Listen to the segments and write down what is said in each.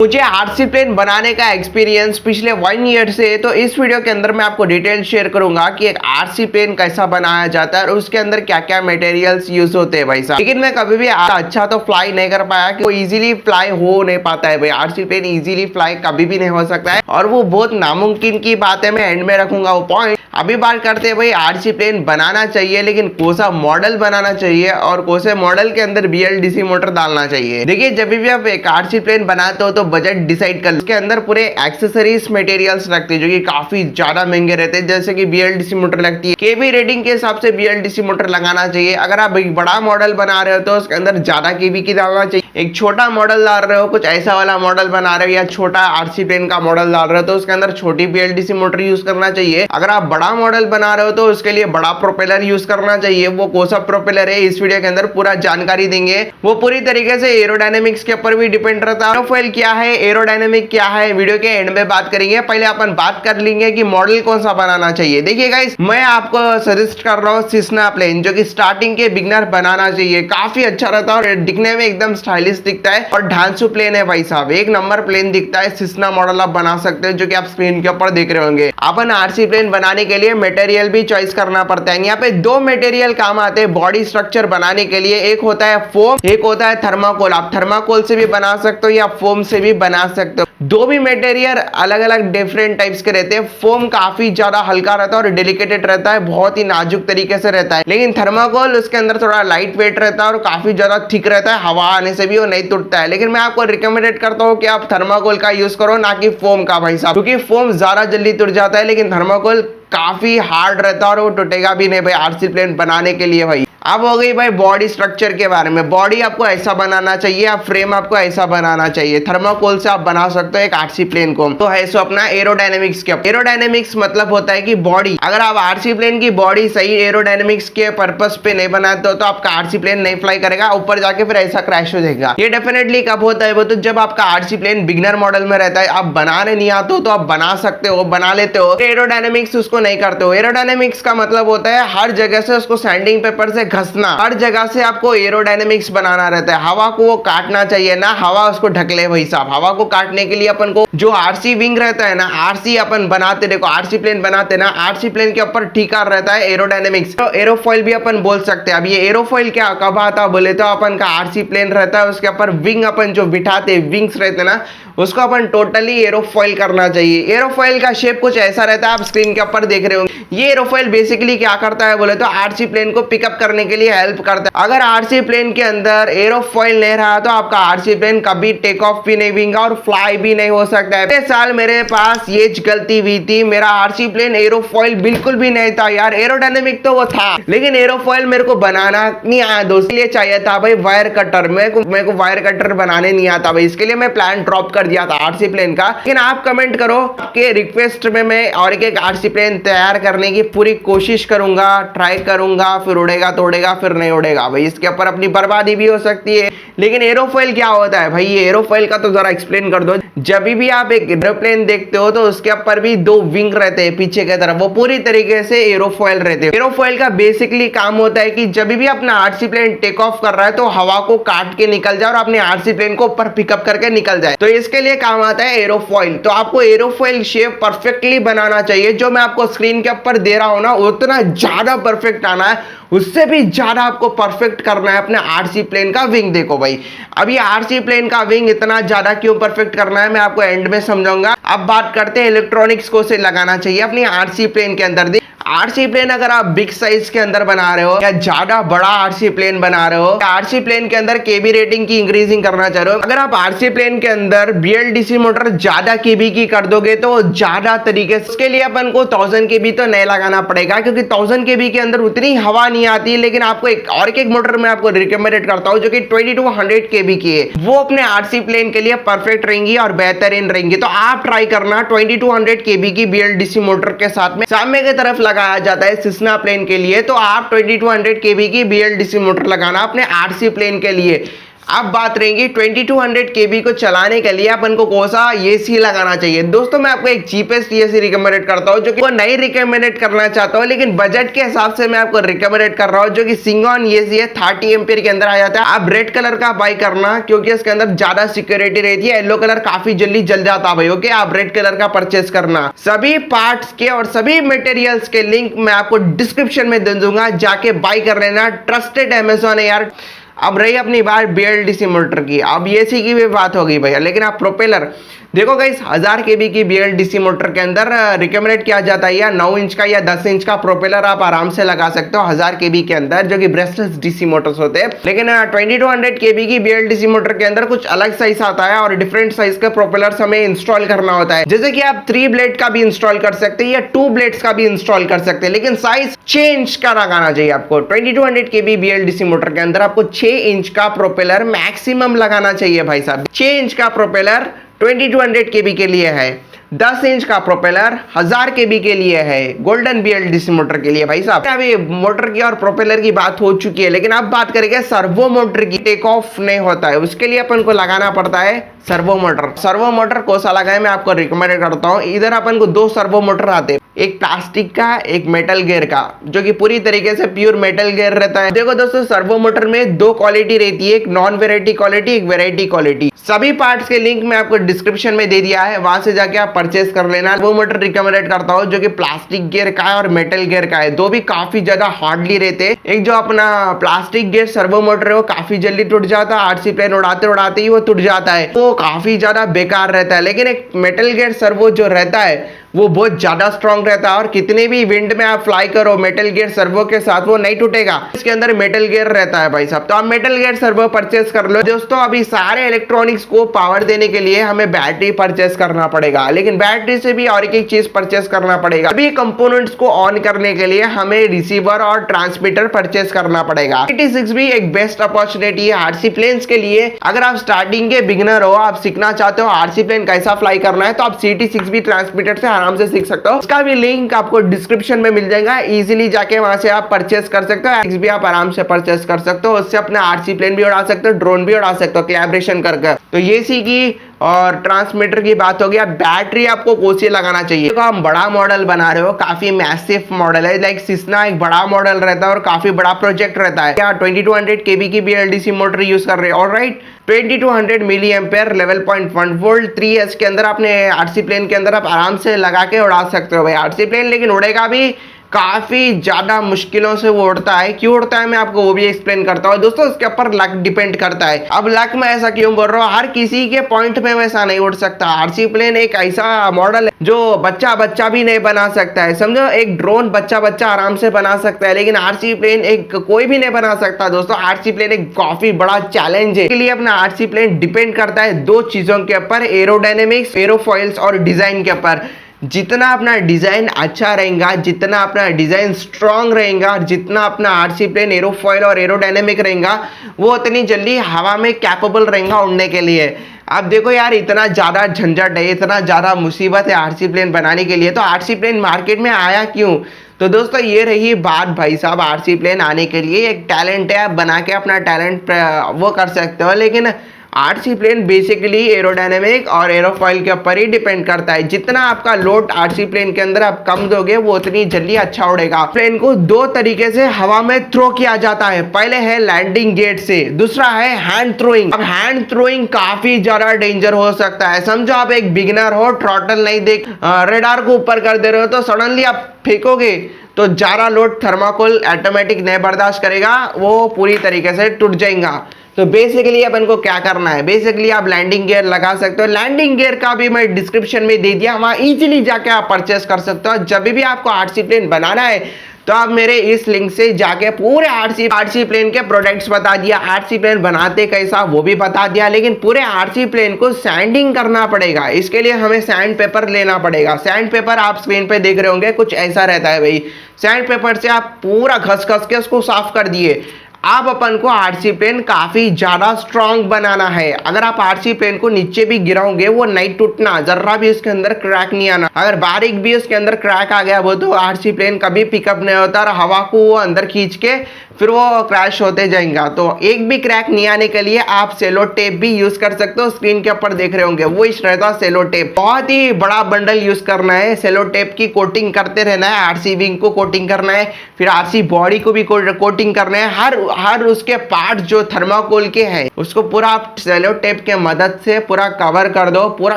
मुझे RC plane बनाने का एक्सपीरियंस पिछले 1 ईयर से है, तो इस वीडियो के अंदर मैं आपको डिटेल शेयर करूंगा कि एक आरसी प्लेन कैसा बनाया जाता है और उसके अंदर क्या क्या मटेरियल्स यूज होते हैं भाई साहब। लेकिन मैं कभी भी अच्छा तो फ्लाई नहीं कर पाया कि वो इजीली फ्लाई हो नहीं पाता है भाई। आरसी प्लेन इजीली फ्लाई कभी भी नहीं हो सकता है और वो बहुत नामुमकिन की बात है। मैं एंड में रखूंगा वो पॉइंट। अभी बात करते हैं भाई आरसी प्लेन बनाना चाहिए, लेकिन कौन सा मॉडल बनाना चाहिए और कौन से मॉडल के अंदर बीएलडीसी मोटर डालना चाहिए। देखिए, जब भी आप एक आरसी प्लेन बनाते हो तो बजट डिसाइड कर, उसके अंदर पूरे एक्सेसरीज मटेरियल्स लगते हैं जो कि काफी ज्यादा महंगे रहते हैं। जैसे कि बीएलडीसी मोटर लगती है, केबी रेटिंग के हिसाब से बीएलडीसी मोटर लगाना चाहिए। अगर आप एक बड़ा मॉडल बना रहे हो तो उसके अंदर ज्यादा केबी की डालना चाहिए। एक छोटा मॉडल डाल रहे हो, कुछ ऐसा वाला मॉडल बना रहे हो या छोटा आरसी प्लेन का मॉडल डाल रहे हो तो उसके अंदर छोटी बीएलडीसी मोटर यूज करना चाहिए। अगर आप बड़ा मॉडल बना रहे हो तो उसके लिए बड़ा प्रोपेलर यूज करना चाहिए। वो कौन सा प्रोपेलर है इस वीडियो के अंदर पूरा जानकारी देंगे। वो पूरी तरीके से एरोडायनेमिक्स के ऊपर भी डिपेंड रहता है। एरोफॉइल क्या है, एरोडायनेमिक क्या है, वीडियो के एंड में बात करेंगे। पहले अपन बात कर लेंगे कि मॉडल कौन सा बनाना चाहिए। देखिए गाइस, मैं आपको सजेस्ट कर रहा हूँ सिस्ना प्लेन, जो कि स्टार्टिंग के बिगनर बनाना चाहिए। काफी अच्छा रहता है और दिखने में एकदम स्टाइलिश दिखता है और ढांसू प्लेन है भाई साहब, एक नंबर प्लेन दिखता है। सिस्ना मॉडल आप बना सकते हैं जो कि आप स्क्रीन के ऊपर देख रहे होंगे। अपन आरसी प्लेन बनाने के लिए मटेरियल भी चॉइस करना पड़ता है। यहाँ पे दो मटेरियल काम आते हैं बॉडी स्ट्रक्चर बनाने के लिए। एक होता है फोम, एक होता है थर्माकोल। आप थर्माकोल से भी बना सकते हो या फोम से भी बना सकते हो। दो भी मटेरियल अलग अलग डिफरेंट टाइप्स के रहते हैं। फोम काफी ज्यादा हल्का रहता है और डेलिकेटेड रहता है, बहुत ही नाजुक तरीके से रहता है। लेकिन थर्माकोल उसके अंदर थोड़ा लाइट वेट रहता है और काफी ज्यादा थिक रहता है, हवा आने से भी वो नहीं टूटता है। लेकिन मैं आपको रिकमेंडेड करता हूँ कि आप थर्माकोल का यूज करो, ना कि फोम का भाई साहब, क्योंकि फोम ज्यादा जल्दी टूट जाता है लेकिन थर्माकोल काफी हार्ड रहता है और वो टूटेगा भी नहीं भाई आरसी प्लेन बनाने के लिए भाई। अब हो गई भाई बॉडी स्ट्रक्चर के बारे में। बॉडी आपको ऐसा बनाना चाहिए, आप फ्रेम आपको ऐसा बनाना चाहिए। थर्माकोल से आप बना सकते हो एक आरसी प्लेन को। तो है सो अपना एरोडायनेमिक्स के। एरोडायनेमिक्स मतलब होता है कि बॉडी, अगर आप आरसी प्लेन की बॉडी सही एरोडायनेमिक्स के पर्पस पे नहीं बनाते हो तो आपका आरसी प्लेन नहीं फ्लाई करेगा, ऊपर जाके फिर ऐसा क्रैश हो जाएगा। ये डेफिनेटली कब होता है, वो तो जब आपका आरसी प्लेन बिगनर मॉडल में रहता है, आप बनाने नहीं आते हो तो आप बना सकते हो, बना लेते हो, एरोडायनेमिक्स उसको नहीं करते हो। एरोडायनेमिक्स का मतलब होता है हर जगह से उसको सैंडिंग पेपर से घसना, हर जगह से आपको एरोडायनेमिक्स बनाना रहता है। हवा को वो काटना चाहिए ना, हवा उसको ढक ले भाई साहब। हवा को काटने के लिए अपन को जो आरसी विंग रहता है ना, आरसी अपन बनाते, देखो आरसी प्लेन बनाते ना, आरसी प्लेन के ऊपर टीका रहता है एरोडायनेमिक्स। तो एरोफॉइल भी अपन बोल सकते हैं। अब ये एरोफॉइल क्या कब आता बोले तो अपन का आरसी प्लेन रहता है, उसके ऊपर विंग अपन जो बिठाते, विंग्स रहते ना, उसको अपन टोटली एरोफॉइल करना चाहिए। एरोफॉइल का शेप कुछ ऐसा रहता है, आप स्क्रीन के ऊपर देख रहे होंगे। ये एरोफॉइल बेसिकली क्या करता है बोले तो आरसी प्लेन को पिकअप करने के लिए हेल्प करता है। अगर आरसी प्लेन के अंदर एरोफॉइल नहीं रहा तो आपका आरसी प्लेन कभी टेक ऑफ भी नहीं होगा और फ्लाई भी नहीं हो सकता है। पिछले साल मेरे पास ये गलती हुई थी, मेरा आरसी प्लेन एरोफॉइल बिल्कुल भी नहीं था यार। एरोडायनेमिक तो वो था लेकिन एरोफॉइल मेरे को बनाना नहीं आया दोस्त। लिए चाहिए था भाई वायर कटर, मेरे को वायर कटर बनाने नहीं आता भाई, इसके लिए मैं प्लान ड्रॉप कर दिया था आरसी प्लेन का। लेकिन आप कमेंट करो आपके रिक्वेस्ट में मैं और एक आरसी प्लेन तैयार करने की पूरी कोशिश करूंगा, ट्राई करूंगा। फिर उड़ेगा तो उड़ेगा, फिर नहीं उड़ेगा भाई, इसके ऊपर अपनी बर्बादी भी हो सकती है। लेकिन एरोफॉइल क्या होता है भाई, ये एरोफॉइल का तो जरा एक्सप्लेन कर दो। जब भी आप एक एरोप्लेन देखते हो तो उसके ऊपर भी दो विंग रहते हैं पीछे की तरफ, वो पूरी तरीके से एरोफॉइल रहते हैं। एरोफॉइल का बेसिकली काम होता है कि जब भी अपना आरसी प्लेन टेक ऑफ कर रहा है तो हवा को काट के निकल जाए और अपने आरसी प्लेन को ऊपर पिकअप करके निकल जाए, तो इसके लिए काम आता है एरोफॉइल। तो आपको एरोफॉइल शेप परफेक्टली बनाना चाहिए। जो मैं आपको स्क्रीन के ऊपर दे रहा हूं ना, उतना ज्यादा परफेक्ट आना है, उससे भी ज्यादा आपको परफेक्ट करना है अपने आरसी प्लेन का विंग। देखो भाई, अब ये आरसी प्लेन का विंग इतना ज्यादा क्यों परफेक्ट करना है मैं आपको एंड में समझाऊंगा। अब बात करते हैं इलेक्ट्रॉनिक्स को से लगाना चाहिए अपनी आरसी प्लेन के अंदर। आरसी प्लेन अगर आप बिग साइज के अंदर बना रहे हो या ज्यादा बड़ा आरसी प्लेन बना रहे हो, आरसी प्लेन के अंदर केबी रेटिंग की इंक्रीजिंग करना चाह रहे हो, अगर आप आरसी प्लेन के अंदर बीएलडीसी मोटर ज्यादा केबी की कर दोगे तो ज्यादा तरीके से, उसके लिए अपन को 1000 केबी तो नहीं लगाना पड़ेगा क्योंकि 1000 केबी के अंदर उतनी हवा नहीं आती। लेकिन आपको एक मोटर मैं आपको रिकमेंडेड करता हूँ जो कि 2200 केबी की है, वो अपने आरसी प्लेन के लिए परफेक्ट रहेंगी और बेहतरीन रहेंगी। तो आप ट्राई करना 2200 केबी की बीएलडीसी मोटर के साथ में सामने की तरफ लगाया जाता है सिस्ना प्लेन के लिए, तो आप 2200 केवी की बीएलडीसी मोटर लगाना अपने आरसी प्लेन के लिए। अब बात रहेगी 2200 kb को चलाने के लिए अपन को कौन सा एसी लगाना चाहिए। दोस्तों मैं आपको एक चीपेस्ट एसी रिकमेंड करता हूँ, जो कि वो नहीं रिकमेंड करना चाहता हूँ, लेकिन बजट के हिसाब से मैं आपको रिकमेंड कर रहा हूँ, जो कि सिंगॉन एसी है, 30 एम्पियर के अंदर आ जाता है। आप रेड कलर का बाय करना, क्योंकि इसके अंदर ज्यादा सिक्योरिटी रहती है। येलो कलर काफी जल्दी जल जाता है भाई, ओके। आप रेड कलर का परचेस करना। सभी पार्ट्स के और सभी मटेरियल्स के लिंक मैं आपको डिस्क्रिप्शन में दे दूंगा, जाके बाय कर लेना। ट्रस्टेड अमेज़न है यार। अब रही अपनी बात BLDC मोटर की, अब एसी की भी बात होगी भैया, लेकिन आप प्रोपेलर देखो गाइस, 1000 kb की BLDC मोटर के अंदर रिकमेंड किया जाता है या 9 इंच का या 10 इंच का प्रोपेलर आप आराम से लगा सकते हो 1000 kb के अंदर, जो कि ब्रेसलेस डीसी मोटर्स होते हैं। लेकिन 2200 kb की BLDC मोटर के अंदर कुछ अलग साइज आता है और डिफरेंट साइज के प्रोपेलर्स हमें इंस्टॉल करना होता है। जैसे कि आप 3 ब्लेड का भी इंस्टॉल कर सकते हैं या 2 ब्लेड्स का भी इंस्टॉल कर सकते हैं, लेकिन साइज चेंज का लगाना चाहिए आपको। 2200 kb BLDC मोटर के अंदर आपको 6 इंच का प्रोपेलर मैक्सिमम लगाना चाहिए भाई साहब। 6 इंच का प्रोपेलर 2200 kb के लिए है, 10 इंच का प्रोपेलर 1000 kb के लिए है, गोल्डन BLDC मोटर के लिए भाई साहब। अभी मोटर की और प्रोपेलर की बात हो चुकी है, लेकिन अब बात करेंगे सर्वो मोटर की। टेक ऑफ नहीं होता है, उसके लिए अपन को लगाना पड़ता है सर्वो मोटर। सर्वो मोटर कौन सा लगाए मैं आपको रिकमेंड करता हूँ। इधर अपन को 2 सर्वो मोटर आते हैं, एक प्लास्टिक का, एक मेटल गियर का, जो कि पूरी तरीके से प्योर मेटल गियर रहता है। देखो दोस्तों, सर्वो मोटर में 2 क्वालिटी रहती है, एक नॉन वेराइटी क्वालिटी, एक वेराइटी क्वालिटी। सभी पार्ट्स के लिंक मैं आपको डिस्क्रिप्शन में दे दिया है, वहां से जाके आप परचेस कर लेना। वो मोटर रिकमेंड करता हूँ, जो कि प्लास्टिक गियर का है और मेटल गियर का है। दो भी काफी ज्यादा हार्डली रहते हैं। एक जो अपना प्लास्टिक गियर सर्वो मोटर है वो काफी जल्दी टूट जाता है, आरसी प्लेन उड़ाते उड़ाते ही वो टूट जाता है, वो काफी ज्यादा बेकार रहता है। लेकिन एक मेटल गियर सर्वो जो रहता है वो बहुत ज्यादा स्ट्रॉन्ग रहता है, और कितने भी विंड में आप फ्लाई करो मेटल गियर सर्वो के साथ वो नहीं टूटेगा। इसके अंदर मेटल गियर रहता है भाई साहब, तो आप मेटल गियर सर्वो परचेस कर लो। दोस्तों अभी सारे इलेक्ट्रॉनिक्स को पावर देने के लिए हमें बैटरी परचेस करना पड़ेगा, लेकिन बैटरी से भी और एक चीज परचेस करना पड़ेगा। सभी कंपोनेंट्स को ऑन करने के लिए हमें रिसीवर और ट्रांसमीटर परचेस करना पड़ेगा। CT6 भी एक बेस्ट अपॉर्चुनिटी है आरसी प्लेन्स के लिए। अगर आप स्टार्टिंग के बिगिनर हो, आप सीखना चाहते हो आरसी प्लेन कैसा फ्लाई करना है, तो आप CT6 भी ट्रांसमीटर से आराम से सीख सकते हो। उसका भी लिंक आपको डिस्क्रिप्शन में मिल जाएगा, इजीली जाके वहां से आप परचेस कर सकते हो। भी आप आराम से परचेस कर सकते हो, उससे अपना आरसी प्लेन भी उड़ा सकते हो, ड्रोन भी उड़ा सकते हो कोलैबोरेशन करके। तो ये सी की और ट्रांसमीटर की बात हो गई। अब बैटरी आपको कौन सी लगाना चाहिए। तो हम बड़ा मॉडल बना रहे हो, काफी मैसिव मॉडल है, लाइक सिस्ना एक बड़ा मॉडल रहता है और काफी बड़ा प्रोजेक्ट रहता है। क्या 2200 kb की BLDC मोटर यूज कर रहे हो, ऑलराइट। 2200 मिली एम्पेयर 11.1 वोल्ट 3S के अंदर अपने आरसी प्लेन के अंदर आप आराम से लगा के उड़ा सकते हो भाई आरसी प्लेन। लेकिन उड़ेगा भी काफी ज्यादा मुश्किलों से वो उड़ता है। क्यों उड़ता है मैं आपको वो भी एक्सप्लेन करता हूँ। दोस्तों उसके ऊपर लक डिपेंड करता है। अब लक मैं ऐसा क्यों बोल रहा हूँ, हर किसी के पॉइंट में वैसा नहीं उड़ सकता। आरसी प्लेन एक ऐसा मॉडल है जो बच्चा भी नहीं बना सकता है, समझो। एक ड्रोन बच्चा आराम से बना सकता है, लेकिन आरसी प्लेन एक कोई भी नहीं बना सकता। दोस्तों आरसी प्लेन एक काफी बड़ा चैलेंज है। इसके लिए अपना आरसी प्लेन डिपेंड करता है 2 चीजों के ऊपर, एरोडायनेमिक्स, एरोफॉइल्स और डिजाइन के ऊपर। जितना अपना डिजाइन अच्छा रहेगा, जितना अपना डिजाइन स्ट्रांग रहेगा, जितना अपना आरसी प्लेन एरोफॉइल और एरोडायनेमिक रहेगा, वो उतनी जल्दी हवा में कैपेबल रहेगा उड़ने के लिए। अब देखो यार, इतना ज़्यादा झंझट है, इतना ज़्यादा मुसीबत है आरसी प्लेन बनाने के लिए, तो आरसी प्लेन मार्केट में आया क्यों। तो दोस्तों ये रही बात भाई साहब, आरसी प्लेन आने के लिए एक टैलेंट है, आप बना के अपना टैलेंट वो कर सकते हो। लेकिन आरसी प्लेन बेसिकली एरोडायनेमिक और एरोफॉइल के ऊपर ही डिपेंड करता है। जितना आपका लोड आरसी प्लेन के अंदर आप कम दोगे, वो उतनी जल्दी अच्छा उड़ेगा। प्लेन को 2 तरीके से हवा में थ्रो किया जाता है। पहले है लैंडिंग गेट से, दूसरा है हैंड थ्रोइंग। अब हैंड थ्रोइंग काफी ज्यादा डेंजर हो सकता है। समझो आप एक बिगिनर हो, थ्रॉटल नहीं देख, रेडार को ऊपर कर दे रहे हो, तो सडनली आप फेंकोगे तो ज्यादा लोड थर्माकोल ऑटोमेटिक नहीं बर्दाश्त करेगा, वो पूरी तरीके से टूट जाएगा। तो बेसिकली अपन को क्या करना है, बेसिकली आप लैंडिंग गियर लगा सकते हो। लैंडिंग गियर का भी मैं डिस्क्रिप्शन में दे दिया, वहां इजीली जाके आप परचेस कर सकते हो। जब भी आपको आरसी प्लेन बनाना है तो आप मेरे इस लिंक से जाके पूरे आरसी प्लेन के प्रोडक्ट्स बता दिया, आरसी प्लेन बनाते कैसा वो भी बता दिया। लेकिन पूरे आरसी प्लेन को सैंडिंग करना पड़ेगा, इसके लिए हमें सैंड पेपर लेना पड़ेगा। सैंड पेपर आप स्क्रीन पे देख रहे होंगे, कुछ ऐसा रहता है भाई। सैंड पेपर से आप पूरा घस के उसको साफ कर दिए। आप अपन को आरसी प्लेन काफी ज्यादा स्ट्रांग बनाना है। अगर आप आरसी प्लेन को नीचे भी गिराओगे वो नहीं टूटना, जरा भी उसके अंदर क्रैक नहीं आना। अगर बारीक भी उसके अंदर क्रैक आ गया वो तो आरसी प्लेन कभी पिकअप नहीं होता और हवा को वो अंदर खींच के फिर वो क्रैश होते जाएगा। तो एक भी क्रैक नहीं आने के लिए आप सेलो टेप भी यूज कर सकते हो। स्क्रीन के ऊपर देख रहे होंगे वो इस रहता सेलो टेप, बहुत ही बड़ा बंडल यूज करना है। सेलो टेप की कोटिंग करते रहना है, आरसी विंग को कोटिंग करना है, फिर आरसी बॉडी को भी कोटिंग करना है। हर उसके पार्ट जो थर्माकोल के हैं उसको पूरा आप सेलो टेप के मदद से पूरा कवर कर दो, पूरा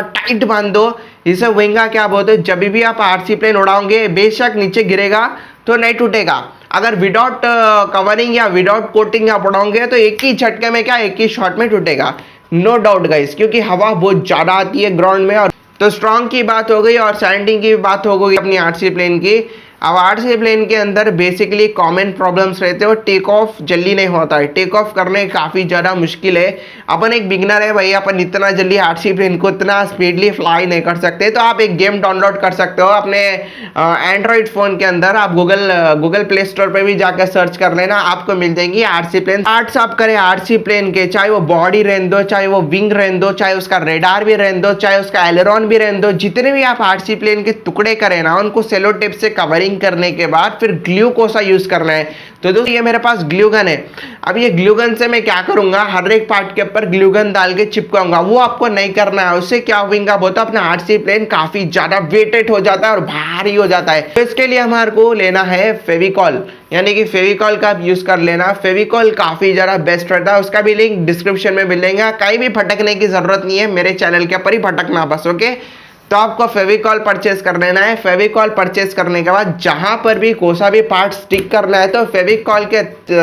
टाइट बांध दो। इसे विंगा क्या बोलते हैं, जब भी आप आरसी प्लेन उड़ाओगे बेशक नीचे गिरेगा तो नहीं टूटेगा। अगर विदाउट कवरिंग या विदाउट कोटिंग आप उड़ाओगे तो एक ही झटके में क्या, एक ही शॉट में टूटेगा, नो डाउट गाइस, क्योंकि हवा बहुत ज्यादा आती है ग्राउंड में। और तो स्ट्रॉन्ग की बात हो गई और सैंडिंग की बात हो गई अपनी आरसी प्लेन की। अब आरसी प्लेन के अंदर बेसिकली कॉमन प्रॉब्लम्स रहते हो, टेक ऑफ जल्दी नहीं होता है, टेक ऑफ करने काफ़ी ज़्यादा मुश्किल है। अपन एक बिगनर है भाई, अपन इतना जल्दी आरसी प्लेन को इतना स्पीडली फ्लाई नहीं कर सकते। तो आप एक गेम डाउनलोड कर सकते हो अपने एंड्रॉइड फ़ोन के अंदर। आप गूगल प्ले स्टोर पर भी जाकर सर्च कर लेना, आपको मिल जाएंगी आरसी प्लेन। पार्ट्स आप करें आरसी प्लेन के, चाहे वो बॉडी रहने दो, चाहे वो विंग रहने दो, चाहे उसका रेडार भी रहने दो, चाहे उसका एलेरॉन भी रहने दो, जितने भी आप आरसी प्लेन के टुकड़े करें ना उनको सेलो टेप से कवरिंग करने के बाद फिर ग्लू को सा यूज करना है। तो दोस्तों ये मेरे पास ग्लू गन है। अब ये ग्लू गन से मैं क्या करूंगा, हर एक पार्ट के ऊपर ग्लू गन डाल के चिपकाऊंगा। वो आपको नहीं करना है, उससे क्या होगा बोलता अपना आरसी प्लेन काफी ज्यादा वेटेड हो जाता है और भारी हो जाता है। तो इसके लिए हमारे को लेना है फेविकॉल, यानी कि फेविकॉल का आप यूज कर लेना। फेविकॉल काफी ज्यादा बेस्ट रहता है, उसका भी लिंक डिस्क्रिप्शन में मिलेगा। कहीं भी भटकने की जरूरत नहीं है, मेरे चैनल के ऊपर ही भटकना बस, ओके। तो आपको फेविकॉल परचेस कर लेना है। फेविकॉल परचेस करने के बाद जहां पर भी कोई सा भी पार्ट स्टिक करना है तो फेविकॉल के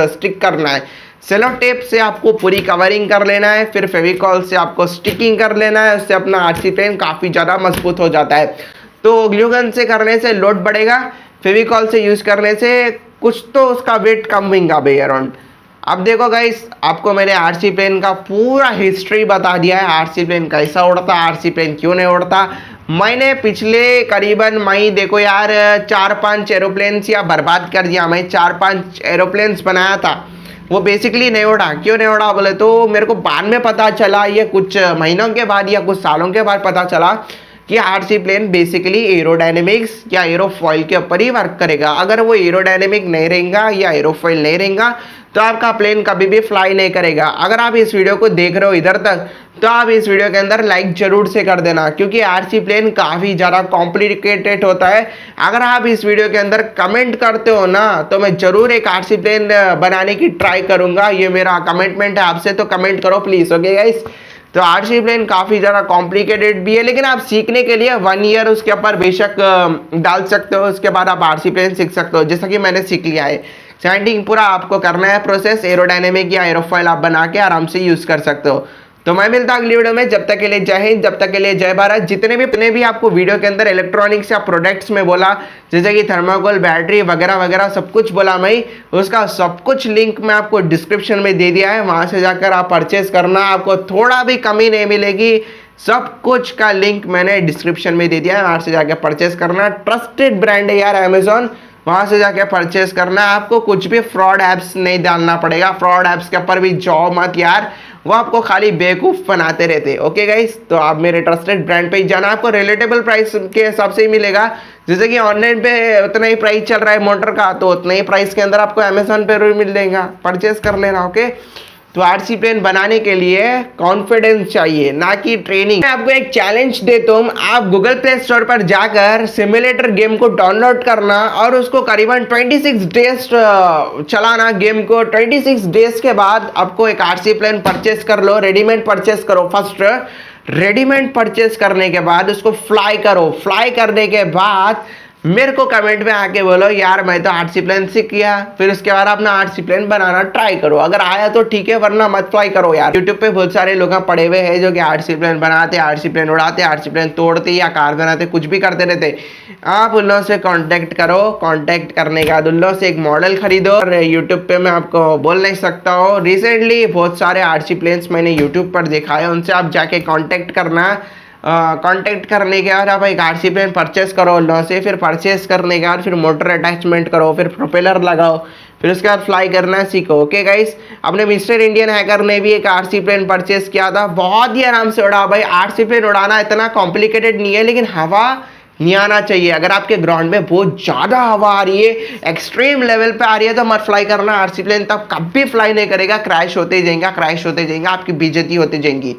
स्टिक करना है। सेलो टेप से आपको पूरी कवरिंग कर लेना है, फिर फेविकॉल से आपको स्टिकिंग कर लेना है। उससे अपना आरसी प्लेन काफ़ी ज़्यादा मजबूत हो जाता है। तो ग्लू गन से करने से लोड बढ़ेगा, फेविकॉल से यूज़ करने से कुछ तो उसका वेट कम होगा भाई अराउंड। अब देखो गाइस, आपको मैंने आरसी प्लेन का पूरा हिस्ट्री बता दिया है, आरसी प्लेन कैसा उड़ता, आरसी प्लेन क्यों नहीं उड़ता। मैंने पिछले करीबन देखो यार 4-5 एरोप्लेन्स या बर्बाद कर दिया। मैं 4-5 एरोप्लेन्स बनाया था, वो बेसिकली नहीं उड़ा। क्यों नहीं उड़ा बोले तो मेरे को बाद में पता चला, ये कुछ महीनों के बाद या कुछ सालों के बाद पता चला कि आरसी प्लेन बेसिकली एरोडायनेमिक्स या एरोफॉइल के ऊपर ही वर्क करेगा। अगर वो एरोडायनेमिक नहीं रहेगा या एरोफॉइल नहीं रहेगा तो आपका प्लेन कभी भी फ्लाई नहीं करेगा। अगर आप इस वीडियो को देख रहे हो इधर तक तो आप इस वीडियो के अंदर लाइक जरूर से कर देना, क्योंकि आरसी प्लेन काफ़ी ज़्यादा कॉम्प्लिकेटेड होता है। अगर आप इस वीडियो के अंदर कमेंट करते हो ना तो मैं ज़रूर एक आरसी प्लेन बनाने की ट्राई करूँगा, ये मेरा कमिटमेंट है आपसे। तो कमेंट करो प्लीज़, ओके गाइस। तो आरसी प्लेन काफ़ी ज़्यादा कॉम्प्लिकेटेड भी है, लेकिन आप सीखने के लिए 1 ईयर उसके ऊपर बेशक डाल सकते हो। उसके बाद आप आरसी प्लेन सीख सकते हो, जैसा कि मैंने सीख लिया है। सैंडिंग पूरा आपको करना है प्रोसेस, एरोडायनेमिक या एरोफॉइल आप बना के आराम से यूज़ कर सकते हो। तो मैं मिलता हूँ अगली वीडियो में, जब तक के लिए जय हिंद, जब तक के लिए जय भारत। जितने भी आपको वीडियो के अंदर इलेक्ट्रॉनिक्स या प्रोडक्ट्स में बोला, जैसे कि थर्माकोल, बैटरी वगैरह वगैरह सब कुछ बोला मैं, उसका सब कुछ लिंक मैं आपको डिस्क्रिप्शन में दे दिया है। वहाँ से जाकर आप परचेस करना, आपको थोड़ा भी कमी नहीं मिलेगी। सब कुछ का लिंक मैंने डिस्क्रिप्शन में दे दिया है, वहाँ से जाकर परचेस करना। ट्रस्टेड ब्रांड है यार अमेजोन, वहाँ से जाके परचेस करना। आपको कुछ भी फ्रॉड ऐप्स नहीं डालना पड़ेगा, फ्रॉड ऐप्स के ऊपर भी जाओ मत यार, वो आपको खाली बेवकूफ़ बनाते रहते। ओके गाइस, तो आप मेरे ट्रस्टेड ब्रांड पे ही जाना, आपको रिलेटेबल प्राइस के हिसाब से ही मिलेगा। जैसे कि ऑनलाइन पे उतना ही प्राइस चल रहा है मोटर का, तो उतना ही प्राइस के अंदर आपको अमेजोन पे भी मिल जाएगा, परचेस कर लेना। ओके, तो आरसी प्लेन बनाने के लिए कॉन्फिडेंस चाहिए, ना कि ट्रेनिंग। मैं आपको एक चैलेंज देता हूँ, आप गूगल प्ले स्टोर पर जाकर सिमुलेटर गेम को डाउनलोड करना और उसको करीबन 26 डेज चलाना गेम को। 26 डेज के बाद आपको एक आरसी प्लेन परचेस कर लो, रेडीमेड परचेस करो। फर्स्ट रेडीमेड परचेस करने के बाद उसको फ्लाई करो। फ्लाई करने के बाद मेरे को कमेंट में आके बोलो यार मैं तो आरसी प्लेन सीख गया। फिर उसके बाद अपना आरसी प्लेन बनाना ट्राई करो, अगर आया तो ठीक है, वरना मत ट्राई करो यार। यूट्यूब पे बहुत सारे लोग पड़े हुए हैं जो कि आरसी प्लेन बनाते, आरसी प्लेन उड़ाते, आरसी प्लेन तोड़ते या कार बनाते, कुछ भी करते रहते। आप उन लोगों से कांटेक्ट करो, कांटेक्ट करने के बाद उन लोगों से एक मॉडल खरीदो। और यूट्यूब पे मैं आपको बोल नहीं सकता हूँ, रिसेंटली बहुत सारे आरसी प्लेन्स मैंने यूट्यूब पर देखा है, उनसे आप जाके कॉन्टेक्ट करना। कांटेक्ट करने के बाद आप एक आरसी प्लेन परचेस करो उन से, फिर परचेस करने के बाद फिर मोटर अटैचमेंट करो, फिर प्रोपेलर लगाओ, फिर उसके बाद फ्लाई करना सीखो। ओके गाइस, अपने मिस्टर इंडियन हैकर ने भी एक आरसी प्लेन परचेस किया था, बहुत ही आराम से उड़ा भाई। आरसी प्लेन उड़ाना इतना कॉम्प्लिकेटेड नहीं है, लेकिन हवा नहीं आना चाहिए। अगर आपके ग्राउंड में बहुत ज़्यादा हवा आ रही है, एक्सट्रीम लेवल पे आ रही है, तो मत फ्लाई करना आरसी प्लेन, तब कभी फ्लाई नहीं करेगा, क्रैश होते जाएगा, क्रैश होते जाएगा, आपकी बेइज्जती होती जाएंगी।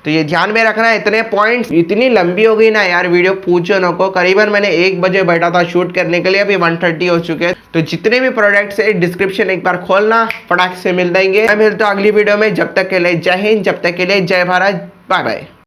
तो ये ध्यान में रखना है। इतने पॉइंट्स, इतनी लंबी हो गई ना यार वीडियो, पूछो न को। करीबन मैंने 1 बजे बैठा था शूट करने के लिए, अभी 1:30 हो चुके हैं। तो जितने भी प्रोडक्ट्स है डिस्क्रिप्शन एक बार खोलना, फटाक से मिल जाएंगे। मैं मिलता हूँ अगली वीडियो में, जब तक के लिए जय हिंद, जब तक के लिए जय भारत, बाय बाय।